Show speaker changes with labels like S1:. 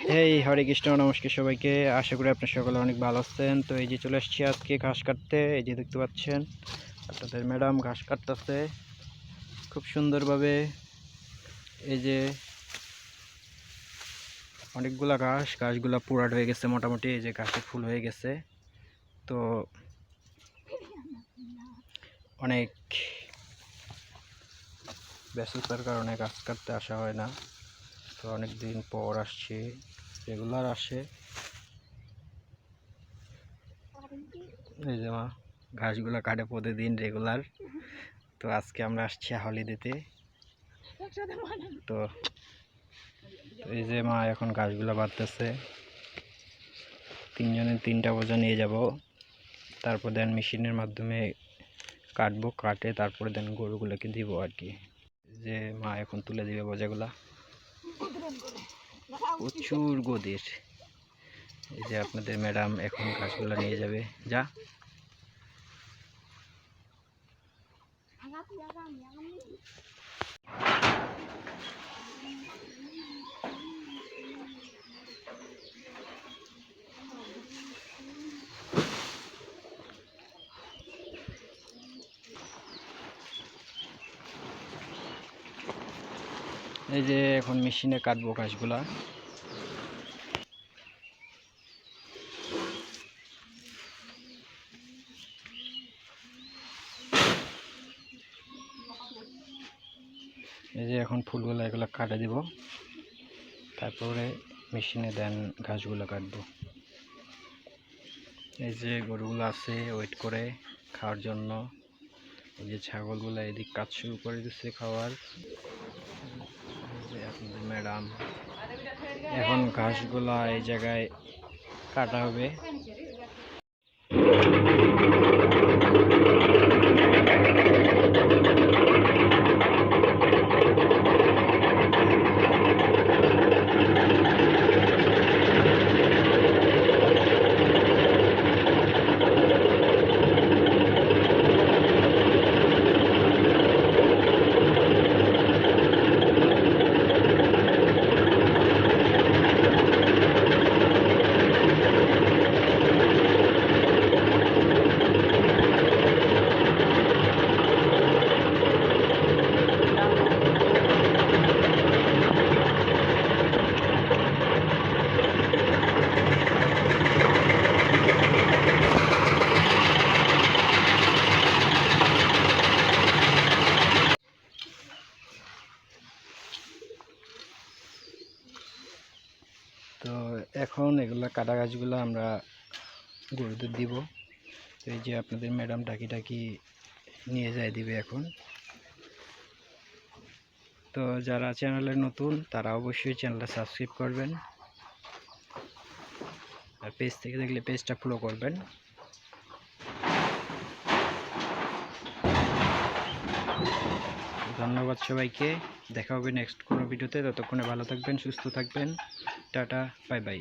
S1: এই হরে কৃষ্ণ, নমস্কার সবাইকে। আশা করি আপনার সকলে অনেক ভালো আছেন। তো এই যে চলে আসছি আজকে ঘাস কাটতে। এই যে দেখতে পাচ্ছেন আপনাদের ম্যাডাম ঘাস কাটতেছে খুব সুন্দরভাবে। এই যে অনেকগুলা ঘাসগুলা পুরাট হয়ে গেছে মোটামুটি। এই যে ঘাসে ফুল হয়ে গেছে। তো অনেক ব্যস্ততার কারণে ঘাস কাটতে আসা হয় না। তো অনেক দিন পর আসছি, রেগুলার আসে। এই যে মা ঘাসগুলা কাটে প্রতিদিন রেগুলার। তো আজকে আমরা আসছি হলিডেতে। তো এই যে মা এখন ঘাসগুলা বাঁধতেছে। তিনজনে তিনটা বোঝা নিয়ে যাব, তারপর দেন মেশিনের মাধ্যমে কাটবো, কাটে তারপরে দেন গরুগুলোকে দিব আর কি। যে মা এখন তুলে দিবে বোঝাগুলা, প্রচুর গদির। এই যে আপনাদের ম্যাডাম এখন ঘাসগুলা নিয়ে যাবে। যা এই যে এখন মেশিনে কাটবো ঘাসগুলা। এই যে এখন ফুলগুলো এগুলো কাটে দিব, তারপরে মেশিনে দেন ঘাসগুলো কাটবো। এই যে গরুগুলো আছে ওয়েট করে খাওয়ার জন্য। এই যে ছাগলগুলো এদিক কাজ শুরু করে দিচ্ছে খাওয়ার। এই যে আপনাদের ম্যাডাম এখন ঘাসগুলা এই জায়গায় কাটা হবে। তো এখন এগুলা কাটা গাছগুলো আমরা গরুদের দিব। তো এই যে আপনাদের ম্যাডাম টাকি নিয়ে যায় দিবে এখন। তো যারা চ্যানেলে নতুন তারা অবশ্যই চ্যানেলটা সাবস্ক্রাইব করবেন, আর পেজ থেকে দেখলে পেজটা ফলো করবেন। ধন্যবাদ সবাইকে। দেখা হবে নেক্সট কোনো ভিডিওতে। ততক্ষণে ভালো থাকবেন, সুস্থ থাকবেন। Tata, bye bye.